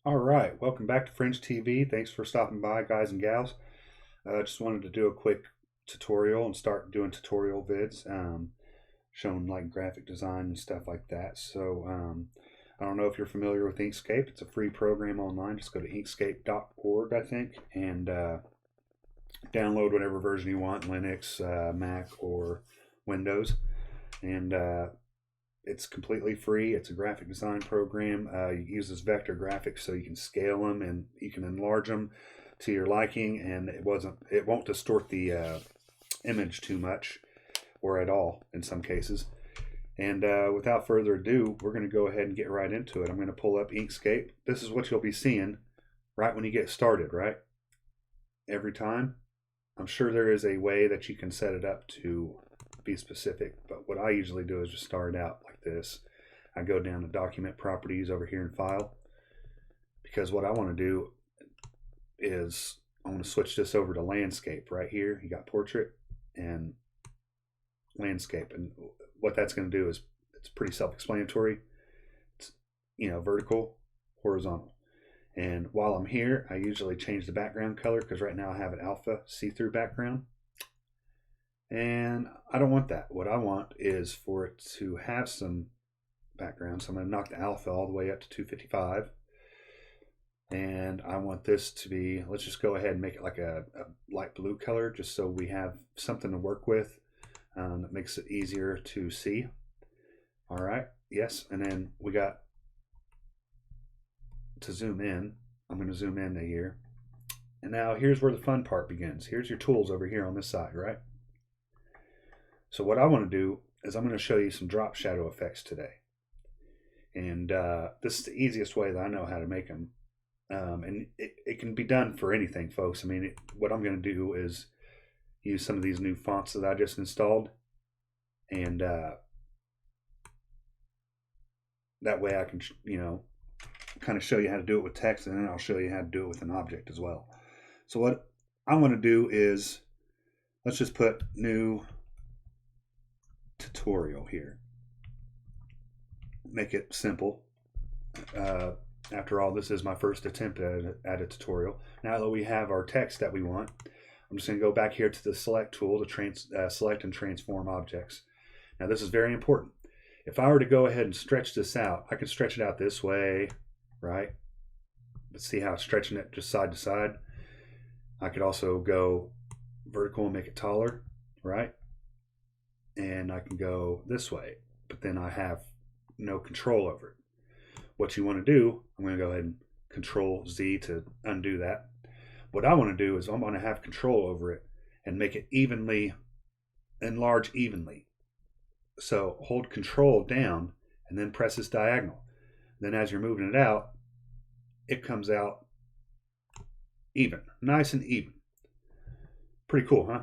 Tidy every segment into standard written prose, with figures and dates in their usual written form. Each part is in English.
All right, welcome back to FringeTV. Thanks for stopping by, guys and gals. Just wanted to do a quick tutorial and start doing tutorial vids, showing like graphic design and stuff like that. So I don't know if you're familiar with Inkscape. It's a free program online. Just go to inkscape.org, I think, and download whatever version you want, Linux, Mac, or Windows. And it's completely free. It's a graphic design program. It uses vector graphics, so you can scale them and you can enlarge them to your liking, and it won't distort the image too much or at all in some cases. And without further ado, we're going to go ahead and get right into it. I'm going to pull up Inkscape. This is what you'll be seeing right when you get started, right? Every time. I'm sure there is a way that you can set it up to be specific, but what I usually do is just start out like this. I go down to document properties over here in file, because what I want to do is I want to switch this over to landscape. Right here you got portrait and landscape, and what that's going to do is it's pretty self-explanatory. It's, vertical, horizontal. And while I'm here, I usually change the background color, because right now I have an alpha see-through background. And I don't want that. What I want is for it to have some background. So I'm going to knock the alpha all the way up to 255. And I want this to be, let's just go ahead and make it like a light blue color, just so we have something to work with that makes it easier to see. All right, yes. And then we got to zoom in. I'm going to zoom in here. And now here's where the fun part begins. Here's your tools over here on this side, right? So what I want to do is I'm going to show you some drop shadow effects today. And this is the easiest way that I know how to make them. And it can be done for anything, folks. I mean, what I'm going to do is use some of these new fonts that I just installed. And that way I can, kind of show you how to do it with text, and then I'll show you how to do it with an object as well. So what I want to do is, let's just put new tutorial here. Make it simple. After all, this is my first attempt at a tutorial. Now that we have our text that we want, I'm just going to go back here to the select tool to select and transform objects. Now this is very important. If I were to go ahead and stretch this out, I can stretch it out this way, right? Let's see how it's stretching it just side to side. I could also go vertical and make it taller, right? And I can go this way, but then I have no control over it. What you want to do, I'm going to go ahead and Control Z to undo that. What I want to do is I'm going to have control over it and make it enlarge evenly. So hold Control down and then press this diagonal. Then as you're moving it out, it comes out even, nice and even. Pretty cool, huh?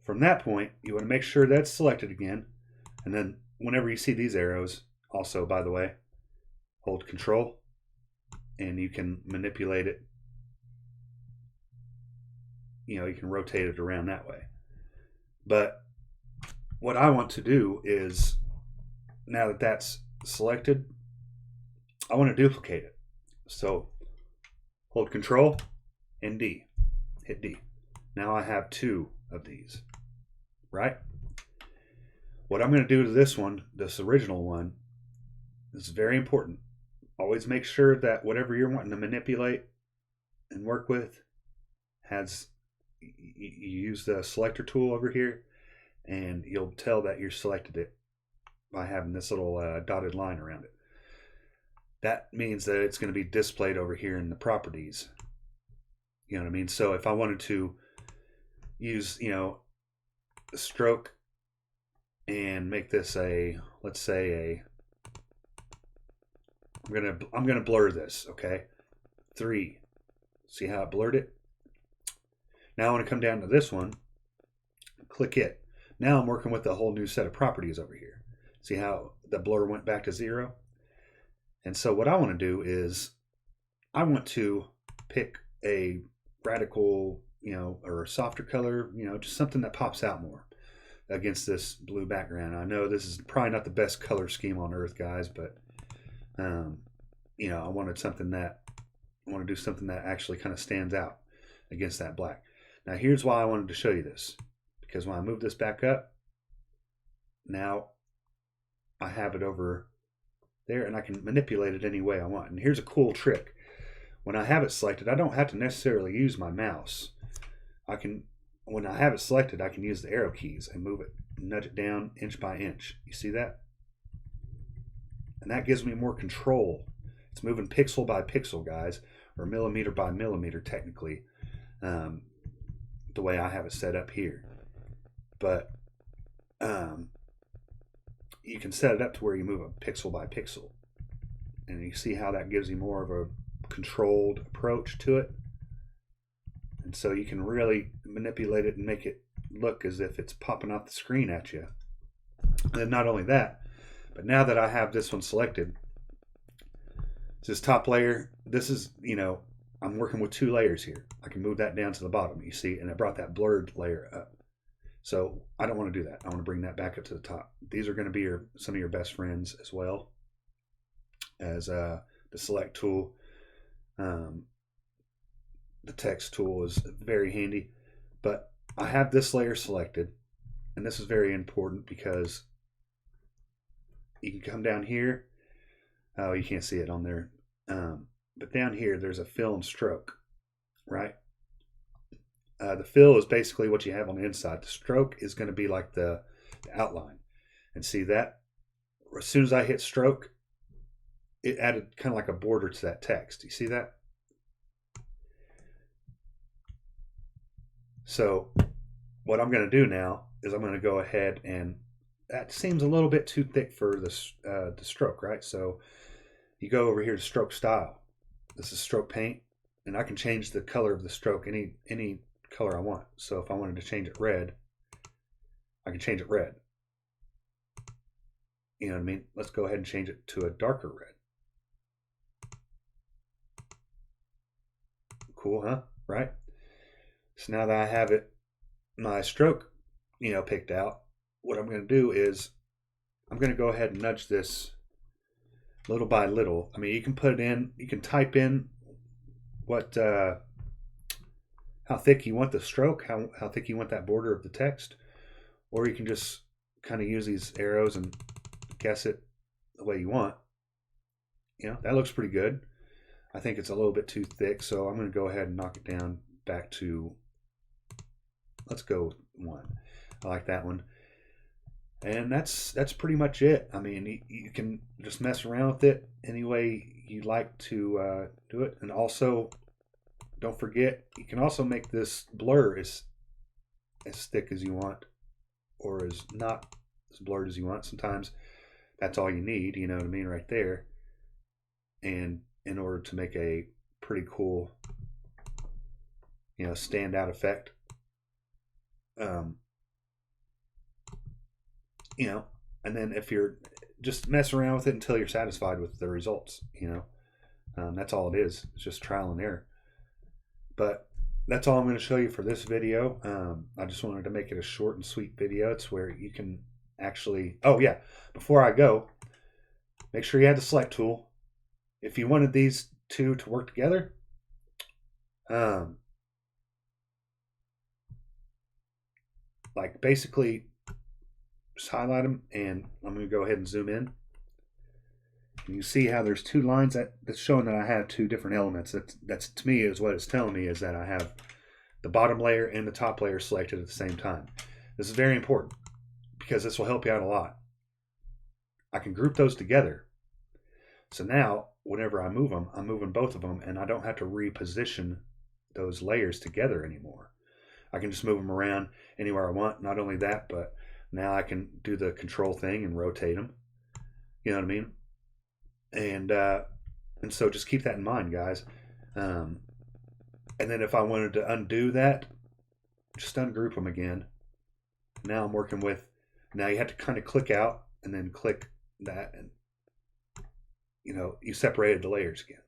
From that point, you want to make sure that's selected again. And then whenever you see these arrows, also, by the way, hold Control and you can manipulate it. You can rotate it around that way. But what I want to do is, now that that's selected, I want to duplicate it. So hold Control and D. Hit D. Now I have two of these, right? What I'm going to do to this one, this original one, is very important. Always make sure that whatever you're wanting to manipulate and work with has, you use the selector tool over here, and you'll tell that you selected it by having this little dotted line around it. That means that it's going to be displayed over here in the properties. You know what I mean? So if I wanted to use, a stroke and make this let's say I'm gonna blur this, okay? 3. See how it blurred it? Now I want to come down to this one, click it. Now I'm working with a whole new set of properties over here. See how the blur went back to 0? And so what I want to do is I want to pick a radical, or a softer color, just something that pops out more against this blue background. I know this is probably not the best color scheme on earth, guys, but I wanted something that I want to do something that actually kind of stands out against that black. Now here's why I wanted to show you this, because when I move this back up, now I have it over there and I can manipulate it any way I want. And here's a cool trick. When I have it selected, I don't have to necessarily use my mouse. When I have it selected, I can use the arrow keys and move it, nudge it down inch by inch. You see that? And that gives me more control. It's moving pixel by pixel, guys, or millimeter by millimeter technically, the way I have it set up here. But you can set it up to where you move it pixel by pixel. And you see how that gives you more of a controlled approach to it. And so you can really manipulate it and make it look as if it's popping off the screen at you. And not only that, but now that I have this one selected, this top layer, this is, I'm working with 2 layers here. I can move that down to the bottom, you see, and I brought that blurred layer up. So I don't want to do that. I want to bring that back up to the top. These are going to be some of your best friends as well as the select tool. The text tool is very handy, but I have this layer selected, and this is very important because you can come down here. Oh, you can't see it on there. But down here, there's a fill and stroke, right? The fill is basically what you have on the inside. The stroke is going to be like the outline. And see that? As soon as I hit stroke, it added kind of like a border to that text. You see that? So what I'm going to do now is I'm going to go ahead, and that seems a little bit too thick for the stroke, right? So you go over here to stroke style. This is stroke paint, and I can change the color of the stroke any color I want. So if I wanted to change it red, I can change it red. You know what I mean? Let's go ahead and change it to a darker red. Cool, huh? Right? So now that I have my stroke, picked out, what I'm going to do is I'm going to go ahead and nudge this little by little. I mean, you can put it in, you can type in what, how thick you want the stroke, how thick you want that border of the text, or you can just kind of use these arrows and guess it the way you want. That looks pretty good. I think it's a little bit too thick, so I'm going to go ahead and knock it down back to, let's go 1. I like that one. And that's pretty much it. I mean, you can just mess around with it any way you like to do it. And also, don't forget, you can also make this blur as thick as you want, or as not as blurred as you want. Sometimes that's all you need, you know what I mean, right there. And in order to make a pretty cool, standout effect. And then if you're just mess around with it until you're satisfied with the results, that's all it is. It's just trial and error. But that's all I'm going to show you for this video. I just wanted to make it a short and sweet video. It's where you can actually, oh yeah, before I go, make sure you have the select tool. If you wanted these two to work together, like basically just highlight them, and I'm going to go ahead and zoom in. And you see how there's 2 lines that's showing that I have 2 different elements. That's to me is what it's telling me, is that I have the bottom layer and the top layer selected at the same time. This is very important because this will help you out a lot. I can group those together. So now whenever I move them, I'm moving both of them, and I don't have to reposition those layers together anymore. I can just move them around anywhere I want. Not only that, but now I can do the control thing and rotate them. You know what I mean? And so just keep that in mind, guys. And then if I wanted to undo that, just ungroup them again. Now I'm working with, now you have to kind of click out and then click that, and you separated the layers again.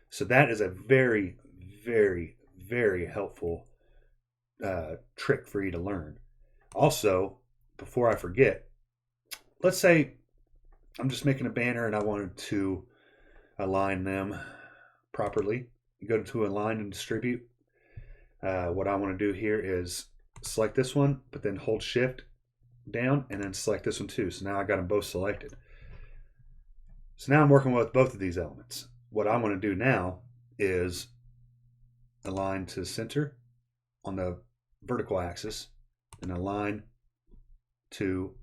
So that is a very, very, very helpful trick for you to learn. Also, before I forget, let's say I'm just making a banner and I wanted to align them properly. You go to align and distribute. What I want to do here is select this one, but then hold shift down and then select this one too. So now I got them both selected. So now I'm working with both of these elements. What I want to do now is align to center on the vertical axis and align to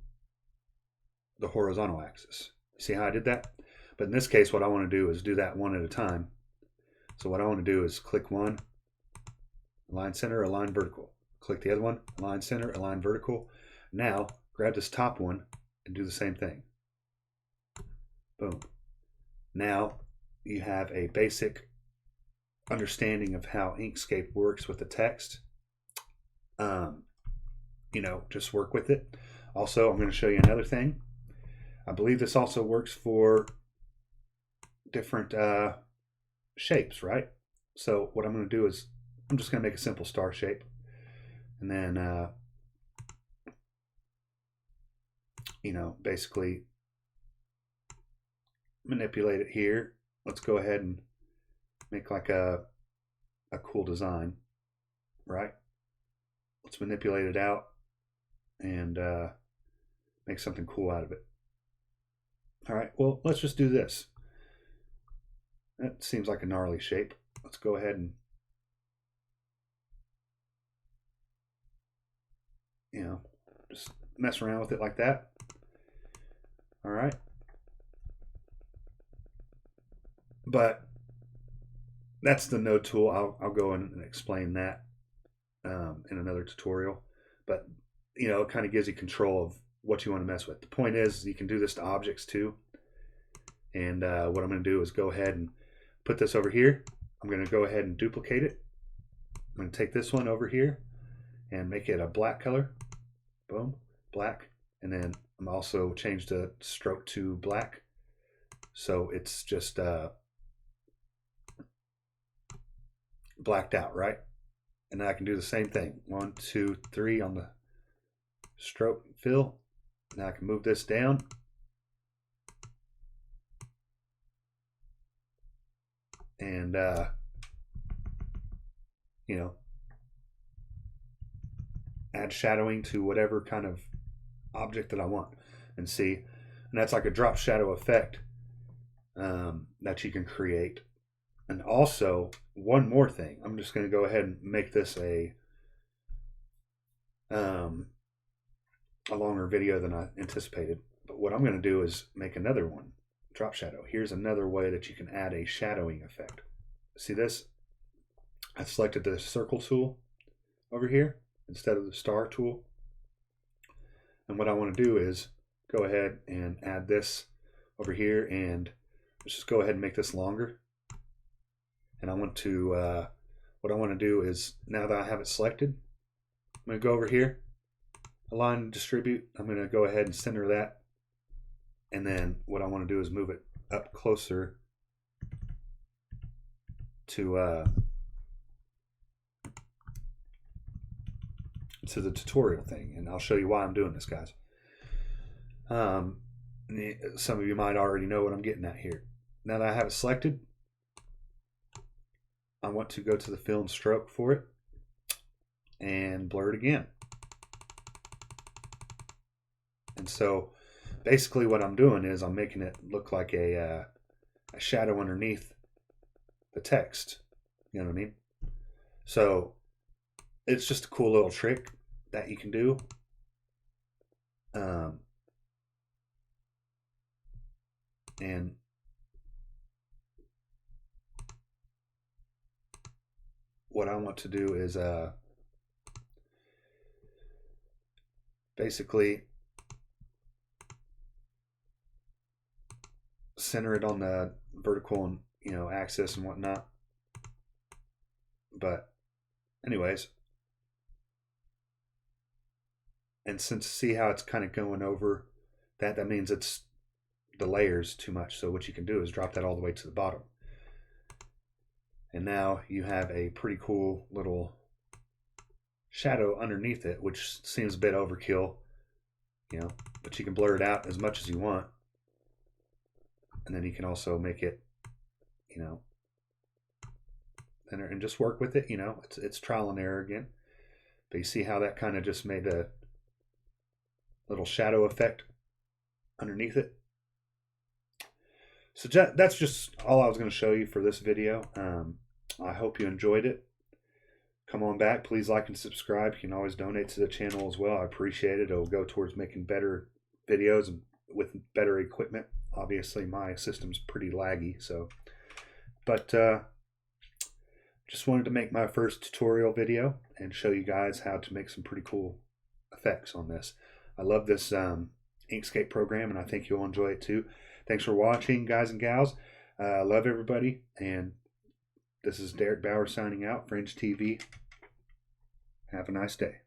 the horizontal axis. See how I did that? But in this case, what I want to do is do that one at a time. So what I want to do is click one, align center, align vertical. Click the other one, align center, align vertical. Now grab this top one and do the same thing. Boom. Now you have a basic understanding of how Inkscape works with the text. Just work with it. Also, I'm going to show you another thing. I believe this also works for different shapes, right? So what I'm going to do is I'm just going to make a simple star shape, and then basically manipulate it here. Let's go ahead and make like a cool design, right? Let's manipulate it out and make something cool out of it. All right, well, let's just do this. That seems like a gnarly shape. Let's go ahead and just mess around with it like that. All right. But that's the node tool. I'll go in and explain that in another tutorial. But it kind of gives you control of what you want to mess with. The point is, you can do this to objects too. And what I'm going to do is go ahead and put this over here. I'm going to go ahead and duplicate it. I'm going to take this one over here and make it a black color. Boom, black. And then I'm also change the stroke to black, so it's just blacked out, right? And then I can do the same thing. 1, 2, 3 on the stroke fill. Now I can move this down. And add shadowing to whatever kind of object that I want. And see, and that's like a drop shadow effect that you can create. And also, one more thing, I'm just going to go ahead and make this a longer video than I anticipated. But what I'm going to do is make another one, drop shadow. Here's another way that you can add a shadowing effect. See this? I selected the circle tool over here instead of the star tool. And what I want to do is go ahead and add this over here, and let's just go ahead and make this longer. And I want to, what I want to do is, now that I have it selected, I'm going to go over here, align and distribute. I'm going to go ahead and center that. And then what I want to do is move it up closer to the tutorial thing. And I'll show you why I'm doing this, guys. Some of you might already know what I'm getting at here. Now that I have it selected, I want to go to the fill and stroke for it and blur it again. And so basically what I'm doing is I'm making it look like a shadow underneath the text. You know what I mean? So it's just a cool little trick that you can do. And what I want to do is basically center it on the vertical and axis and whatnot. But anyways, and since see how it's kind of going over that means it's the layers too much. So what you can do is drop that all the way to the bottom. And now you have a pretty cool little shadow underneath it, which seems a bit overkill, but you can blur it out as much as you want. And then you can also make it you know, and just work with it. You know, it's trial and error again. But you see how that kind of just made a little shadow effect underneath it. So that's just all I was going to show you for this video. I hope you enjoyed it. Come on back. Please like and subscribe. You can always donate to the channel as well. I appreciate it. It'll go towards making better videos and with better equipment. Obviously, my system's pretty laggy. So, but just wanted to make my first tutorial video and show you guys how to make some pretty cool effects on this. I love this Inkscape program, and I think you'll enjoy it too. Thanks for watching, guys and gals. Love everybody, and this is Derek Bauer signing out, FringeTV. Have a nice day.